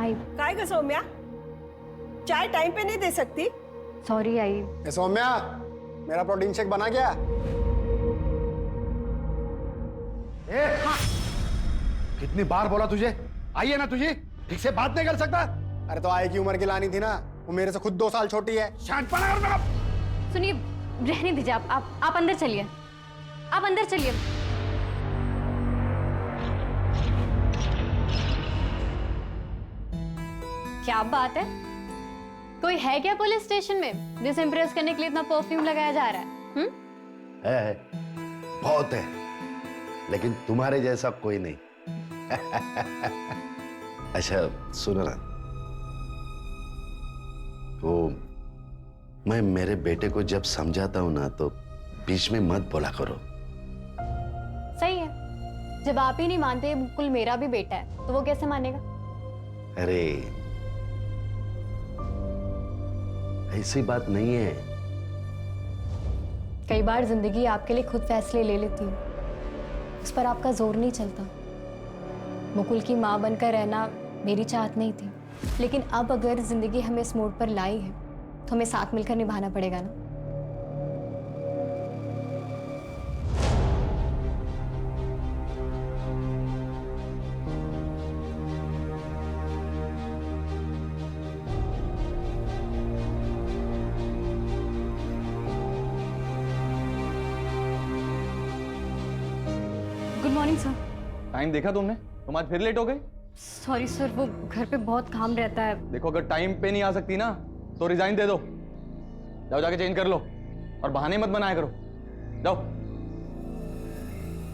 आई। काय ग सौम्या, चाय टाइम पे नहीं दे सकती? Sorry I. ए सौम्या, मेरा प्रोटीन शेक बना क्या? हाँ। कितनी बार बोला तुझे, आई है ना तुझे, ठीक से बात नहीं कर सकता? अरे तो आई की उम्र की लानी थी ना, वो मेरे से खुद 2 साल छोटी है। शांतपना कर मेरा। सुनिए, रहने दीजिए, आप अंदर चलिए, आप अंदर चलिए। क्या बात है, कोई है क्या पुलिस स्टेशन में जिसे इम्प्रेस करने के लिए इतना परफ्यूम लगाया जा रहा है? है, बहुत है, लेकिन तुम्हारे जैसा कोई नहीं। अच्छा सुनो ना, वो मैं मेरे बेटे को जब समझाता हूं ना तो बीच में मत बोला करो। सही है, जब आप ही नहीं मानते मुकुल मेरा भी बेटा है तो वो कैसे मानेगा? अरे ऐसी बात नहीं है। कई बार जिंदगी आपके लिए खुद फैसले ले लेती है, उस पर आपका जोर नहीं चलता। मुकुल की माँ बनकर रहना मेरी चाहत नहीं थी, लेकिन अब अगर जिंदगी हमें इस मोड़ पर लाई है तो हमें साथ मिलकर निभाना पड़ेगा ना। Good morning sir. टाइम देखा तुमने? तुम आज फिर लेट हो गए। सॉरी सर, वो घर पे बहुत काम रहता है। देखो, अगर टाइम पे नहीं आ सकती ना तो रिजाइन दे दो। जाओ जाके चेंज कर लो और बहाने मत बनाया करो। जाओ,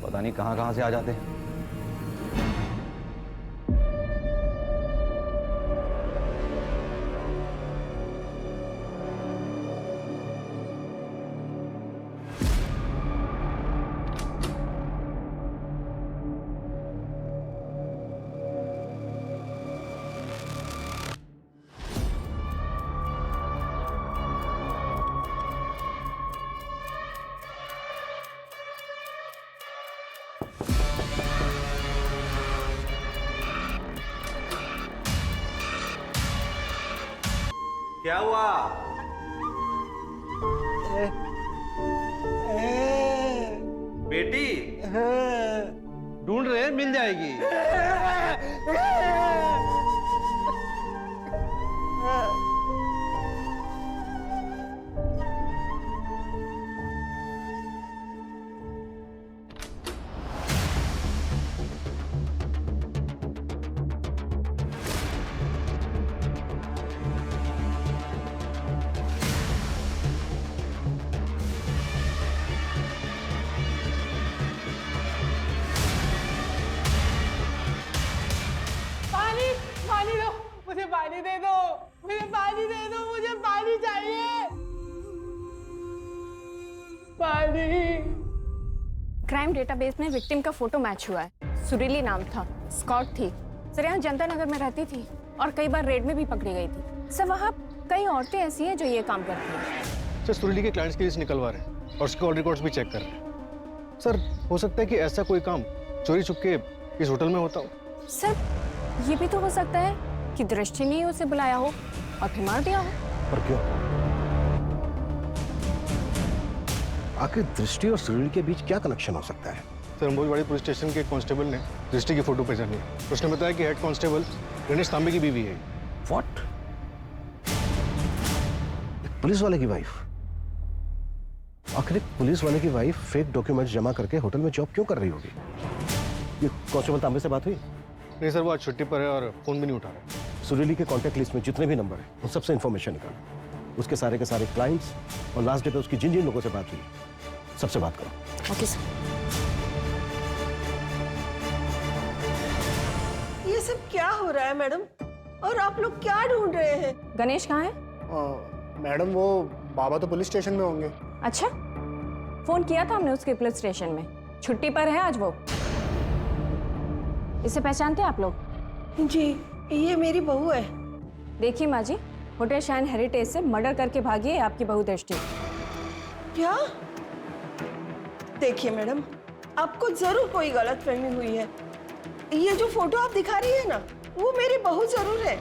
पता नहीं कहां कहां से आ जाते हैं। क्या हुआ? बेटी ढूंढ रहे हैं, मिल जाएगी। पानी दो, मुझे पानी दे दो, मुझे पानी दे दो, मुझे पानी चाहिए, पानी। क्राइम डेटाबेस में विक्टिम का फोटो मैच हुआ है। सुरीली नाम था, स्कॉट थी। सर यहाँ जनता नगर में रहती थी और कई बार रेड में भी पकड़ी गई थी। सर वहाँ कई औरतें ऐसी हैं जो ये काम करती हैं। सर सुरीली के क्लाइंट्स की लिस्ट निकलवा रहे हैं और उसके कॉल रिकॉर्ड्स भी चेक कर रहे हैं। सर हो सकता है कि ऐसा कोई काम चोरी छुपके इस होटल में होता हो। सर ये भी तो हो सकता है कि दृष्टि ने उसे बुलाया हो और फिर मार दिया हो। पर क्यों? आखिर दृष्टि और सुरीली के बीच क्या कनेक्शन हो सकता है? सर अंबोजवाड़ी पुलिस स्टेशन के कांस्टेबल ने दृष्टि की फोटो पहचानी। उसने बताया कि हेड कांस्टेबल गणेश तांबे की बीवी है। व्हाट? पुलिस वाले की वाइफ? आखिर एक पुलिस वाले की वाइफ फेक डॉक्यूमेंट्स जमा करके होटल में जॉब क्यों कर रही होगी? ये कांस्टेबल तांबे से बात हुई? नहीं सर, वो आज छुट्टी पर है और फोन भी नहीं उठा रहा। सुरीली के कांटेक्ट लिस्ट में जितने भी नंबर हैं उन सबसे इंफॉर्मेशन निकालो। उसके सारे के सारे क्लाइंट्स और लास्ट डे पे उसकी जिन जिन लोगों से बात हुई सबसे बात करो। Okay sir. ये सब क्या हो रहा है मैडम? और आप लोग क्या ढूंढ रहे हैं? गणेश कहाँ है? मैडम वो बाबा तो पुलिस स्टेशन में होंगे। अच्छा, फोन किया था हमने उसके पुलिस स्टेशन में, छुट्टी पर है आज वो। इसे पहचानते हैं आप लोग? जी, ये मेरी बहू है। देखिए माँ जी, होटल शाइन हेरिटेज से मर्डर करके भागी है आपकी बहू दृष्टि। क्या? देखिए मैडम, आपको जरूर कोई गलतफहमी हुई है। ये जो फोटो आप दिखा रही है ना, वो मेरी बहू जरूर है,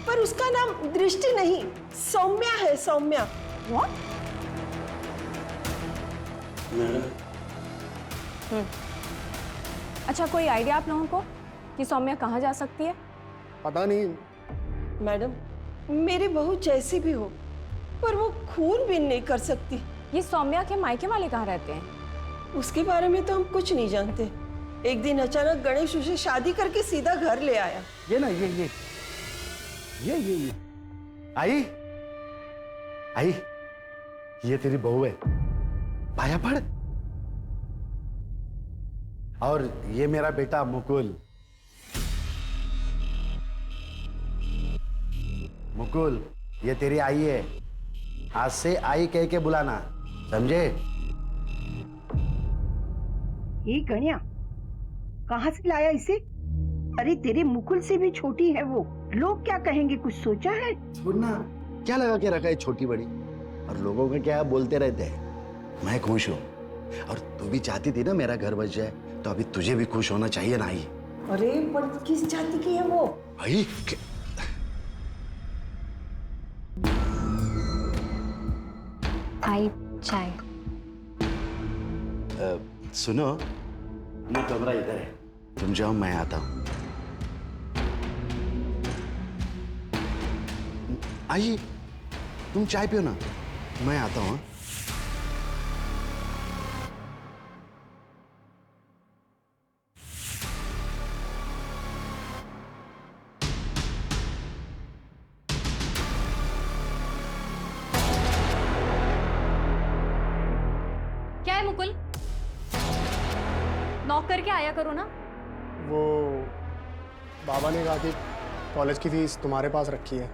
पर उसका नाम दृष्टि नहीं, सौम्या है, सौम्या। अच्छा, कोई आइडिया आप लोगों को कि सौम्या कहाँ जा सकती है? पता नहीं। मैडम, मेरी बहू जैसी भी हो, पर वो खून भी नहीं कर सकती। ये सौम्या के मायके वाले कहाँ रहते हैं? उसके बारे में तो हम कुछ नहीं जानते। एक दिन अचानक गणेश उसे शादी करके सीधा घर ले आया। ये ना ये आई आई, ये तेरी बहू है, पाया पड़। और ये मेरा बेटा मुकुल। मुकुल, ये तेरी आई है, आज से आई कह के बुलाना, समझे? ये गणिया कहाँ से लाया इसे? अरे तेरे मुकुल से भी छोटी है वो, लोग क्या कहेंगे, कुछ सोचा है? छोड़ना, क्या लगा के रखा है छोटी बड़ी, और लोगों का क्या बोलते रहते हैं। मैं खुश हूँ, और तू भी चाहती थी ना मेरा घर बच जाए, तो अभी तुझे भी खुश होना चाहिए ना। आई अरे पर किस जाति की है वो? भाई आई चाय। सुनो, ये कमरा इधर है, तुम जाओ, मैं आता हूँ। आइए, तुम चाय पियो ना, मैं आता हूँ। क्या है मुकुल? नॉक करके आया करो ना। वो बाबा ने कहा कि कॉलेज की फीस तुम्हारे पास रखी है।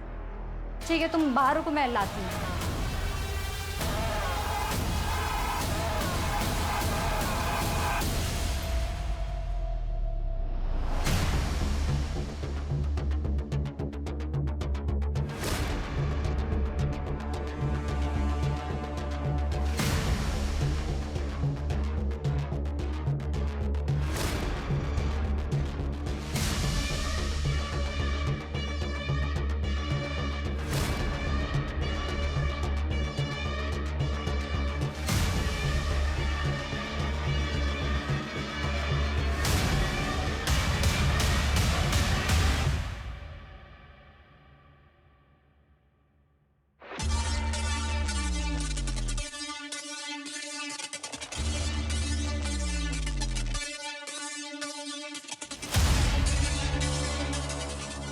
ठीक है, तुम बाहर रुको, मैं लाती हूँ।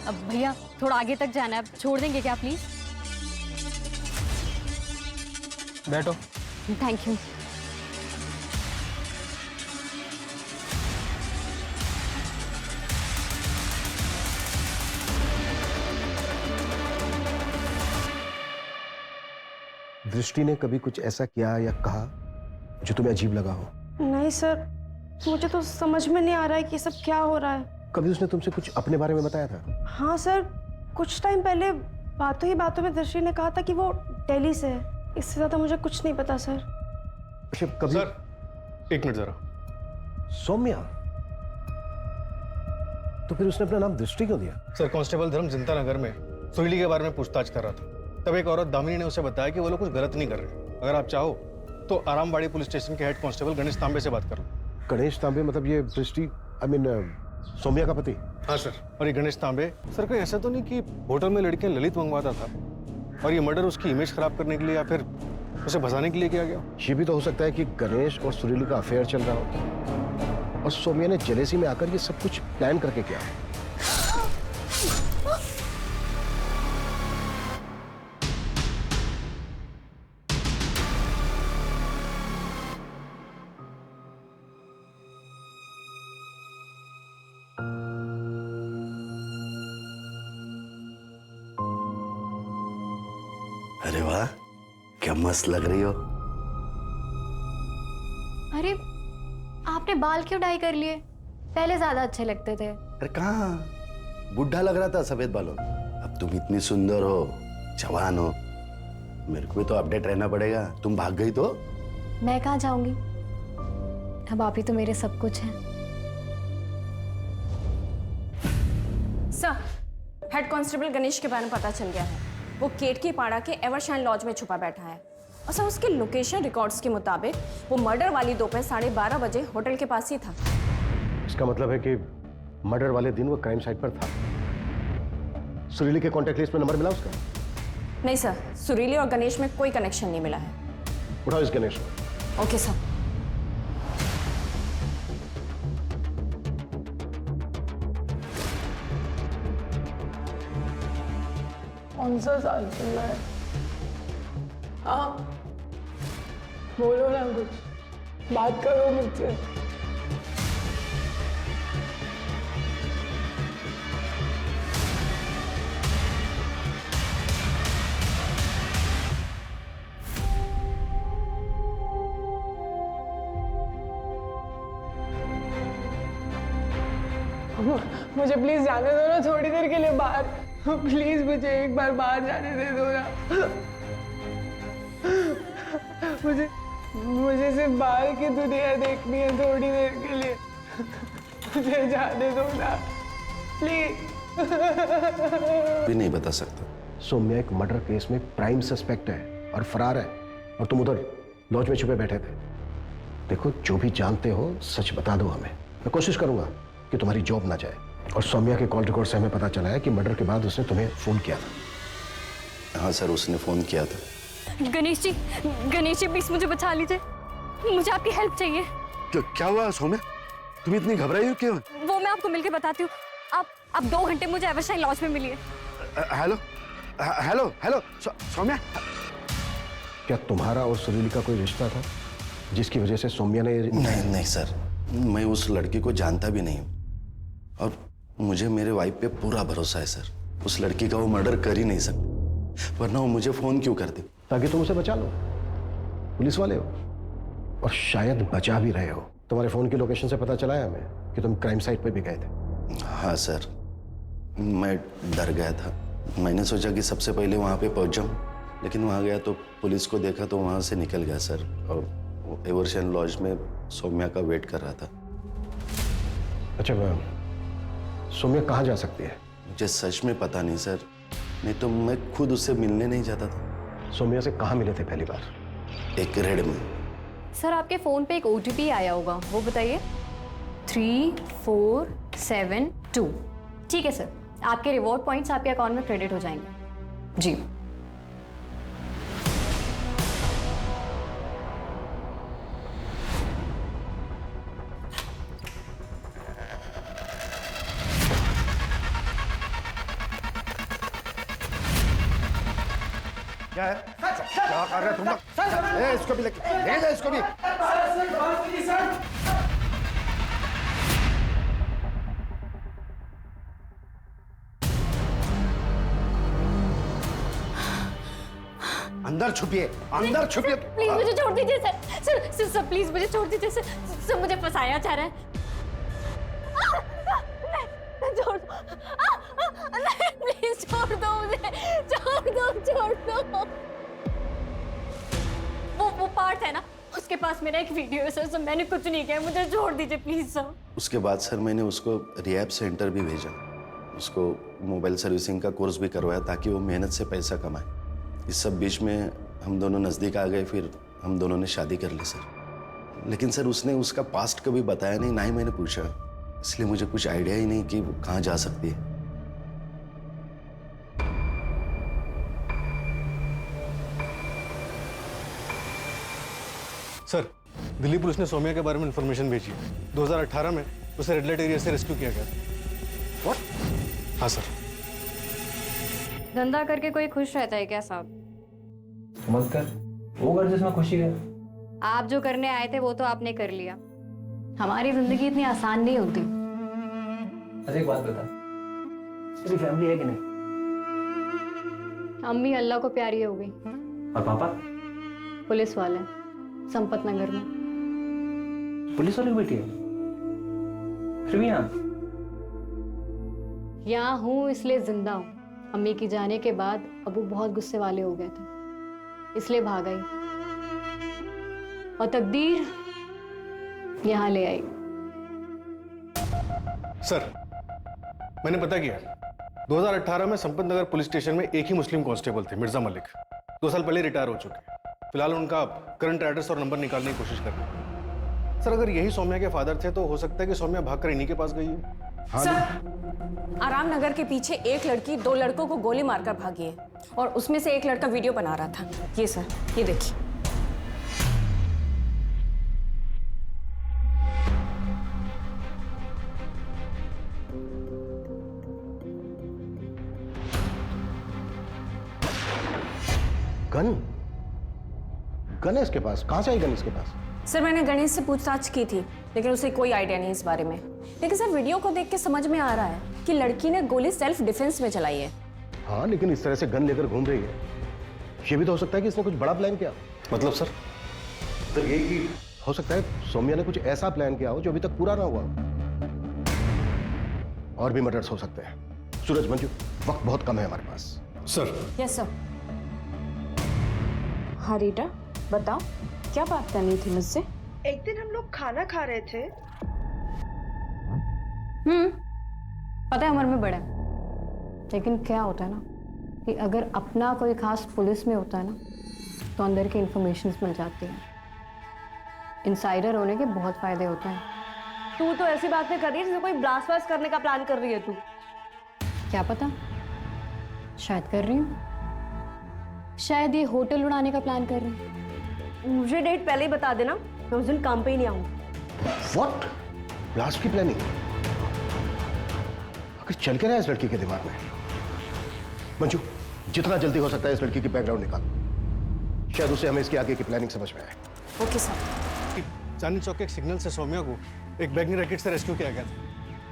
अब भैया थोड़ा आगे तक जाना है, अब छोड़ देंगे क्या प्लीज? बैठो। Thank you. दृष्टि ने कभी कुछ ऐसा किया या कहा जो तुम्हें अजीब लगा हो? नहीं सर, मुझे तो समझ में नहीं आ रहा है कि सब क्या हो रहा है। कभी उसने तुमसे कुछ अपने बारे में बताया था? हाँ सर, कुछ टाइम पहले बातों ही बातों में दृष्टि ने कहा था कि वो दिल्ली से है। इससे ज्यादा मुझे कुछ नहीं पता सर। अच्छा, कभी? सर एक मिनट जरा। सौम्या? तो फिर उसने अपना नाम दृष्टि क्यों दिया? सर, कांस्टेबल धर्म जनता नगर में सुरीली के बारे में पूछताछ कर रहा था, तब एक औरत दामिनी ने उसे बताया कि वो लोग कुछ गलत नहीं कर रहे। अगर आप चाहो तो आरामबाड़ी पुलिस स्टेशन के हेड कांस्टेबल गणेश तांबे से बात कर लो। गणेश तांबे मतलब ये दृष्टि, आई मीन सौम्या का पति? हाँ सर। और ये गणेश तांबे सर, कोई ऐसा तो नहीं कि होटल में लड़कियां ललित मंगवाता था और ये मर्डर उसकी इमेज खराब करने के लिए या फिर उसे भगाने के लिए किया गया? ये भी तो हो सकता है कि गणेश और सुरीली का अफेयर चल रहा हो और सौम्या ने जेलेसी में आकर ये सब कुछ प्लान करके किया। अरे वाह, क्या मस्त लग रही हो। अरे आपने बाल क्यों डाई कर लिए? पहले ज्यादा अच्छे लगते थे। अरे कहाँ, बुढ़ा लग रहा था सफेद बालों, अब तुम इतनी सुंदर हो, जवान हो, मेरे को भी तो अपडेट रहना पड़ेगा। तुम भाग गई तो? मैं कहाँ जाऊंगी, अब आप ही तो मेरे सब कुछ हैं। सर, हेड कांस्टेबल गणेश के बारे में पता चल गया है। वो केतकी पाड़ा के एवरशाइन लॉज में छुपा बैठा है। और सर उसके लोकेशन रिकॉर्ड्स के मुताबिक वो मर्डर वाली दोपहर 12:30 बजे होटल के पास ही था। इसका मतलब है कि मर्डर वाले दिन वो क्राइम साइट पर था। सुरीली के कॉन्टैक्ट लिस्ट में नंबर मिला उसका? नहीं सर, सुरीली और गणेश में कोई कनेक्शन नहीं मिला है। उठाओ इस गणेश को। Okay sir. कौन सा साल चल रहा है? हाँ, बोलो ना कुछ, बात करो मुझसे। मुझे प्लीज जाने दो ना थोड़ी देर के लिए बाहर। प्लीज मुझे एक बार बाहर जाने दे दो ना। मुझे सिर्फ बाहर की दुनिया देखनी है थोड़ी देर के लिए। मुझे जाने दो ना प्लीज। भी नहीं बता सकता। सौम्या एक मर्डर केस में प्राइम सस्पेक्ट है और फरार है, और तुम उधर लॉज में छुपे बैठे थे। देखो, जो भी जानते हो सच बता दो हमें। मैं कोशिश करूंगा कि तुम्हारी जॉब ना जाए। और सौम्या के कॉल रिकॉर्ड से हमें पता चला है कि मर्डर के बाद उसने तुम्हें फोन किया था। हाँ सर, उसने फोन किया था। गणेश जी प्लीज मुझे बचा लीजिए, मुझे आपकी हेल्प चाहिए। क्या हुआ सौम्या? तुम इतनी घबराई हो क्यों? वो मैं आपको मिलके बताती हूँ। आप 2 घंटे मुझे एवरशाइन लॉज में मिलिए। हेलो हेलो हेलो सौम्या, क्या तुम्हारा और सुरीली का कोई रिश्ता था जिसकी वजह से सौम्या ने? नहीं सर, मैं उस लड़की को जानता भी नहीं हूँ, और मुझे मेरे वाइफ पे पूरा भरोसा है सर। उस लड़की का वो मर्डर कर ही नहीं सकती, वरना वो मुझे फोन क्यों करती? ताकि तुम उसे बचा लो। पुलिस वाले हो और शायद बचा भी रहे हो। तुम्हारे फोन की लोकेशन से पता चला है हमें कि तुम क्राइम साइट पे भी गए थे। हाँ सर, मैं डर गया था। मैंने सोचा कि सबसे पहले वहाँ पे पहुँच जाऊँ, लेकिन वहाँ गया तो पुलिस को देखा तो वहाँ से निकल गया सर, और एवरशाइन लॉज में सौम्या का वेट कर रहा था। अच्छा, सौम्या कहाँ जा सकती है? मुझे सच में पता नहीं सर, नहीं तो मैं खुद उससे मिलने नहीं जाता था। सौम्या से कहाँ मिले थे पहली बार? एक रेड में। सर आपके फोन पे एक OTP आया होगा, वो बताइए। 3472। ठीक है सर, आपके रिवॉर्ड पॉइंट्स आपके अकाउंट में क्रेडिट हो जाएंगे। जी क्या है? क्या कर रहे तुम लोग? इसको भी ले जा, इसको भी। अंदर छुपिए, अंदर छुपिए। प्लीज मुझे छोड़ दीजिए सर प्लीज मुझे छोड़ दीजिए सर मुझे फंसाया जा रहा है। छोड़ दो, नहीं प्लीज छोड़ दो मुझे, छोड़ दो। वो पार्ट है ना, उसके पास मेरा एक वीडियो है सर, मैंने कुछ नहीं किया, मुझे छोड़ दीजिए प्लीज सर। उसके बाद सर मैंने उसको रिहैब सेंटर भी भेजा, उसको मोबाइल सर्विसिंग का कोर्स भी करवाया ताकि वो मेहनत से पैसा कमाए। इस सब बीच में हम दोनों नज़दीक आ गए, फिर हम दोनों ने शादी कर ली सर। लेकिन सर उसने उसका पास्ट कभी बताया नहीं, ना ही मैंने पूछा, इसलिए मुझे कुछ आइडिया ही नहीं कि वो कहाँ जा सकती है। सर, दिल्ली पुलिस ने सौम्या के बारे में इंफॉर्मेशन भेजी। 2018 में उसे रेड लाइट एरिया से रेस्क्यू किया गया। व्हाट? हाँ सर। धंधा करके कोई खुश रहता है क्या साहब? मत कर, वो कर जिसमें खुशी है। आप जो करने आए थे वो तो आपने कर लिया। हमारी जिंदगी इतनी आसान नहीं होती। अच्छा एक बात बता, तेरी फैमिली है कि नहीं? अम्मी अल्लाह को प्यारी हो गई। और पापा? पुलिस वाले, संपत नगर में। पुलिस वाले की बेटी है? फिर भी यहाँ हूँ इसलिए जिंदा हूँ। अम्मी की जाने के बाद अबू बहुत गुस्से वाले हो गए थे, इसलिए भाग आई और तकदीर यहाँ ले आई। सर, मैंने पता किया, 2018 में संपत नगर पुलिस स्टेशन में एक ही मुस्लिम कांस्टेबल थे, मिर्जा मलिक। 2 साल पहले रिटायर हो चुके हैं। फिलहाल उनका करंट एड्रेस और नंबर निकालने की कोशिश कर रहे हैं। सर, अगर यही सौम्या के फादर थे तो हो सकता है कि सौम्या भागकर इन्हीं के पास गई हो। हाँ सर, आराम नगर के पीछे एक लड़की 2 लड़कों को गोली मारकर भागी है और उसमें से एक लड़का वीडियो बना रहा था। ये सर, ये देखिए। गन गन है इसके पास? कहां से आई गन इसके पास? सर, मैंने गणेश से पूछताछ की थी लेकिन उसे कोई आइडिया नहीं इस बारे में। लेकिन सर, वीडियो को देख के समझ में आ रहा है कि लड़की ने गोली सेल्फ डिफेंस में चलाई है। हाँ, लेकिन इस तरह से गन लेकर घूम रही है, ये भी तो हो सकता है कि इसने कुछ बड़ा प्लान किया। मतलब सर? सर, ये कि हो सकता है सोम्या ने कुछ ऐसा प्लान किया हो जो अभी तक पूरा ना हुआ हो। और भी मर्डर्स हो सकते हैं। सूरज, मंजू, वक्त बहुत कम है हमारे पास। सर। Yes sir. हाँ रीटा, बताओ क्या बात करनी थी मुझसे? एक दिन हम लोग खाना खा रहे थे। पता है उम्र में बड़ा है, लेकिन क्या होता है ना कि अगर अपना कोई खास पुलिस में होता है ना तो अंदर की इंफॉर्मेशंस मिल जाती हैं। इनसाइडर होने के बहुत फायदे होते हैं। तू तो ऐसी बातें कर रही है जैसे कोई ब्लास्ट वास्ट करने का प्लान कर रही है तू। क्या पता, शायद कर रही हूँ। शायद ये होटल उड़ाने का प्लान कर रही हूँ। मुझे डेट पहले ही बता देना, मैं उस दिन काम पे ही नहीं आऊंगी। व्हाट? ब्लास्ट की प्लानिंग? आखिर चल के रहा है इस लड़की के दिमाग में? मंजू, जितना जल्दी हो सकता है इस लड़की की बैकग्राउंड निकाल, शायद उसे हमें इसके आगे की प्लानिंग समझ में आए। Okay sir. चांदनी चौक के एक सिग्नल से सौम्या को एक बैंगनी रैकेट से रेस्क्यू किया गया था।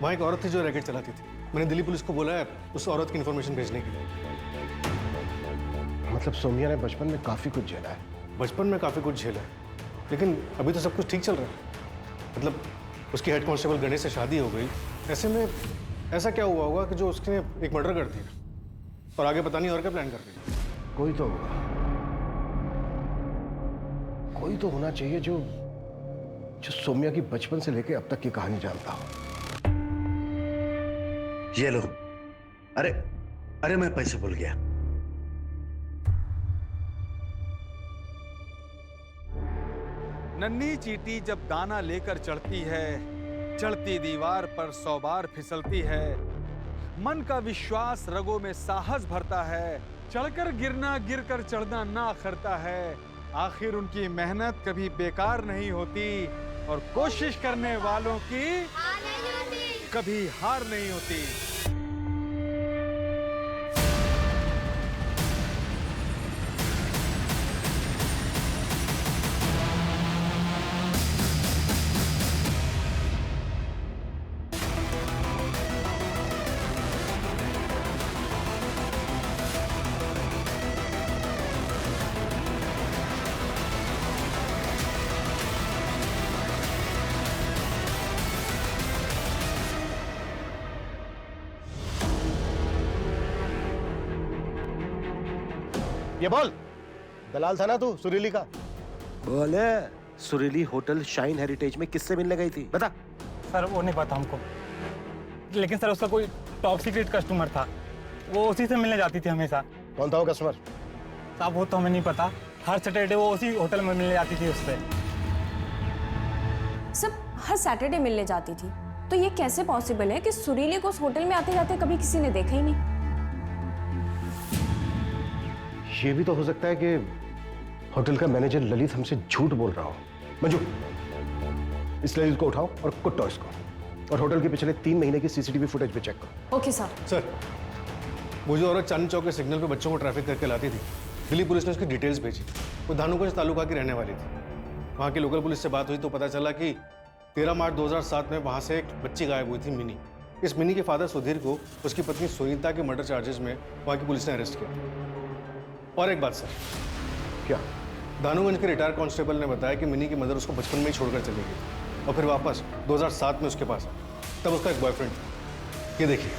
वहाँ एक औरत थी जो रैकेट चलाती थी। मैंने दिल्ली पुलिस को बोला है उस औरत की इन्फॉर्मेशन भेजने के लिए। मतलब सोम्या ने बचपन में काफी कुछ झेला है। बचपन में काफी कुछ झेला है, लेकिन अभी तो सब कुछ ठीक चल रहा है। मतलब उसकी हेड कांस्टेबल गणेश से शादी हो गई। ऐसे में ऐसा क्या हुआ होगा कि जो उसने एक मर्डर कर दिया और आगे पता नहीं और क्या प्लान कर रही है। कोई तो होगा, कोई तो होना चाहिए जो सोम्या की बचपन से लेकर अब तक की कहानी जानता हो। ये लो। अरे अरे, मैं पैसे भूल गया। नन्ही चींटी जब दाना लेकर चढ़ती है, चढ़ती दीवार पर 100 बार फिसलती है। मन का विश्वास रगों में साहस भरता है, चढ़कर गिरना गिरकर चढ़ना ना अखरता है। आखिर उनकी मेहनत कभी बेकार नहीं होती और कोशिश करने वालों की कभी हार नहीं होती। ये बोल, दलाल था ना तू सुरीली का? बोले, सुरीली होटल शाइन हेरिटेज में किससे मिलने गई थी? बता। सर, वो नहीं पता हमको, लेकिन सर उसका कोई टॉप सीक्रेट कस्टमर था, वो उसी से मिलने जाती थी हमेशा। कौन था वो कस्टमर? साहब वो तो हमें नहीं पता, हर सैटरडे वो उसी होटल में मिलने जाती थी उससे। सब हर सैटरडे मिलने जाती थी, तो ये कैसे पॉसिबल है कि सुरीली को उस होटल में आते जाते कभी किसी ने देखा ही नहीं? ये भी तो हो सकता है कि होटल का मैनेजर ललित हमसे झूठ बोल रहा हो। मंजू, इस ललित को उठाओ और कुट्टो इसको, और होटल के पिछले 3 महीने की सीसीटीवी फुटेज भी चेक करो। Okay sir. सर, वो जो औरत चांदनी चौक के सिग्नल पे बच्चों को ट्रैफिक करके लाती थी, दिल्ली पुलिस ने उसकी डिटेल्स भेजी। वो धानुगंज तालुका की रहने वाली थी। वहाँ की लोकल पुलिस से बात हुई तो पता चला कि 13 मार्च 2007 में वहाँ से एक बच्ची गायब हुई थी, मिनी। इस मिनी के फादर सुधीर को उसकी पत्नी सुनीता के मर्डर चार्जेस में वहाँ की पुलिस ने अरेस्ट किया। और एक बात सर। क्या? धानुगंज के रिटायर कांस्टेबल ने बताया कि मिनी की मदर उसको बचपन में ही छोड़कर चली गई और फिर वापस 2007 में उसके पास, तब उसका एक बॉयफ्रेंड था। ये देखिए।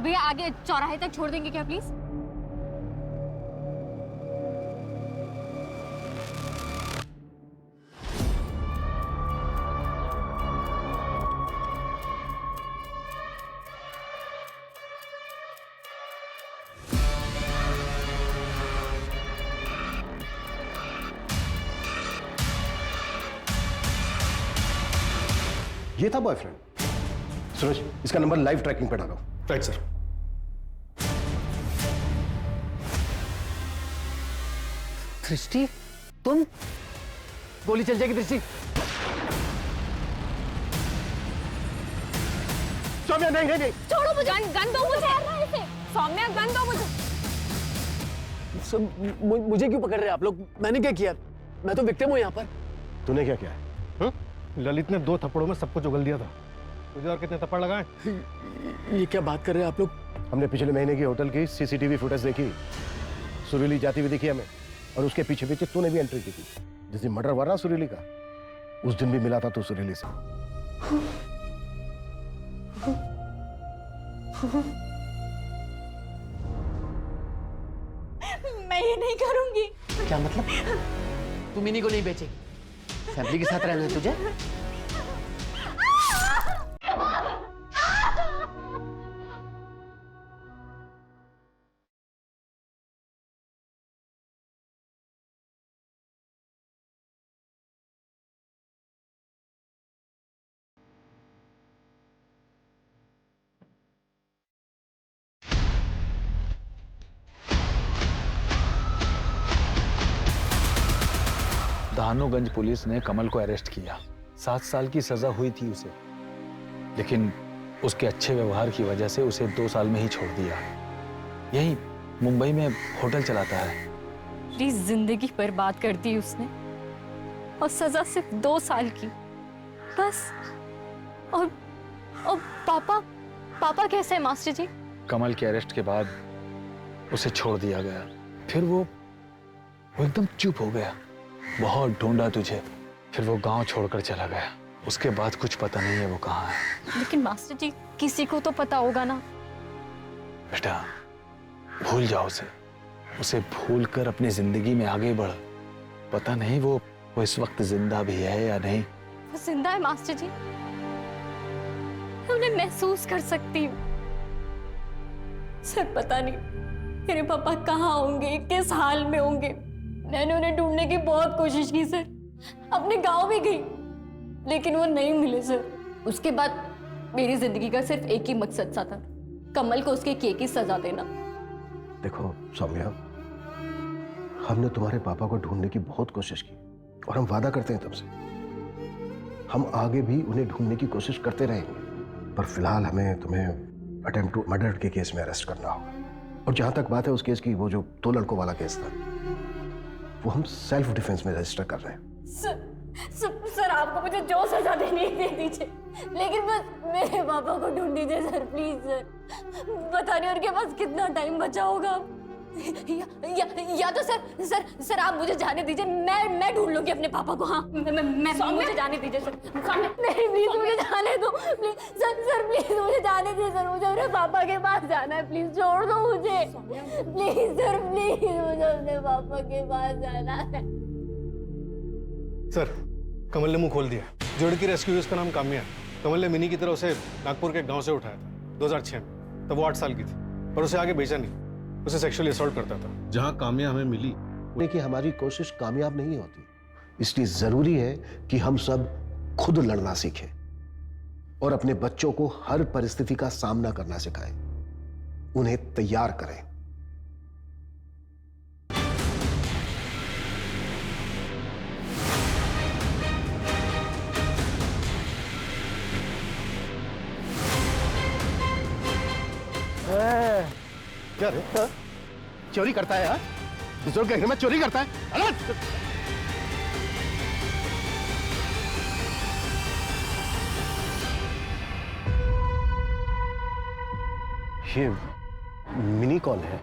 भैया आगे चौराहे तक छोड़ देंगे क्या प्लीज? ये था बॉयफ्रेंड। सूरज, इसका नंबर लाइव ट्रैकिंग पे डालो। Right sir. दृष्टि, तुम? गोली चल जाएगी दृष्टि। सौम्या, नहीं नहीं नहीं, छोड़ो मुझे। गन दो मुझे। सौम्या गन दो मुझे। मुझे क्यों पकड़ रहे हैं आप लोग? मैंने क्या किया? मैं तो विक्टिम हूँ यहाँ पर। तूने क्या किया है? ललित ने 2 थप्पड़ों में सब कुछ उगल दिया था। तुझे और कितने थप्पड़ लगाए? ये क्या बात कर रहे हैं आप लोग? हमने पिछले महीने की होटल की सीसीटीवी फुटेज देखी। सुरीली जाती हुई दिखी हमें, और उसके पीछे पीछे तूने भी एंट्री की थी। जिस दिन मर्डर हुआ ना सुरीली का, उस दिन भी मिला था तू सुरीली से। मैं ये नहीं करूंगी। क्या मतलब? तुम इन्हीं को नहीं बेचेगी? फैमिली के साथ रहना है तुझे? धानुगंज पुलिस ने कमल को अरेस्ट किया। 7 साल की सजा हुई थी उसे, लेकिन उसके अच्छे व्यवहार की वजह से उसे 2 साल में ही छोड़ दिया। यही मुंबई में होटल चलाता है। प्लीज जिंदगी बर्बाद कर दी उसने, और सजा सिर्फ 2 साल की बस। और पापा कैसे है मास्टर जी? कमल के अरेस्ट के बाद उसे छोड़ दिया गया। फिर वो एकदम चुप हो गया। बहुत ढूंढा तुझे, फिर वो गांव छोड़कर चला गया। उसके बाद कुछ पता नहीं है वो कहाँ है। लेकिन मास्टर जी, किसी को तो पता होगा ना। बेटा भूल जाओ उसे। उसे भूल कर अपनी जिंदगी में आगे बढ़। पता नहीं वो इस वक्त जिंदा भी है या नहीं। वो जिंदा है मास्टर जी, मैं उन्हें महसूस कर सकती हूँ। सर पता नहीं मेरे पापा कहाँ होंगे, किस हाल में होंगे। मैंने उन्हें ढूंढने की बहुत कोशिश की सर, अपने गांव भी गई, लेकिन वो नहीं मिले सर। उसके बाद मेरी जिंदगी का सिर्फ एक ही मकसद सा था, कमल को उसके किए की सजा देना। देखो सौम्या, हमने तुम्हारे पापा को ढूंढने की बहुत कोशिश की, और हम वादा करते हैं तुमसे, हम आगे भी उन्हें ढूंढने की कोशिश करते रहेंगे। पर फिलहाल हमें तुम्हें अटेम्प्ट टू मर्डर के केस में अरेस्ट करना होगा। और जहां तक बात है उस केस की, वो जो 2 लड़कों वाला केस था, वो हम सेल्फ डिफेंस में रजिस्टर कर रहे हैं। सर आपको मुझे जो सजा देनी है दे दीजिए, लेकिन बस मेरे पापा को ढूंढ दीजिए सर, प्लीज सर। पता नहीं उनके पास कितना टाइम बचा होगा। या तो सर आप मुझे जाने दीजिए, मैं ढूंढ लूंगी अपने पापा को। हाँ मैं मुझे जाने दीजिए सर। नहीं प्लीज मुझे जाने दो, प्लीज सर प्लीज मुझे जाने दीजिए सर। मुझे अपने पापा के पास जाना है, प्लीज छोड़ दो मुझे। प्लीज सर प्लीज मुझे अपने पापा के पास जाना है। सर कमल ने मुंह खोल दिया। जो लड़की रेस्क्यू हुई उसका नाम काम्या है। कमल ने मिनी की तरह उसे नागपुर के गांव से उठाया था 2006 में। तब वो 8 साल की थी, पर उसे आगे भेजा नहीं। उसे सेक्सुअली असॉल्ट करता था। जहां काम्या हमें मिली, कि हमारी कोशिश कामयाब नहीं होती, इसलिए जरूरी है कि हम सब खुद लड़ना सीखें और अपने बच्चों को हर परिस्थिति का सामना करना सिखाएं, उन्हें तैयार करें। क्या रे? चोरी करता है यार, दूसरों के घर में चोरी करता है। ये मिनी कौन है?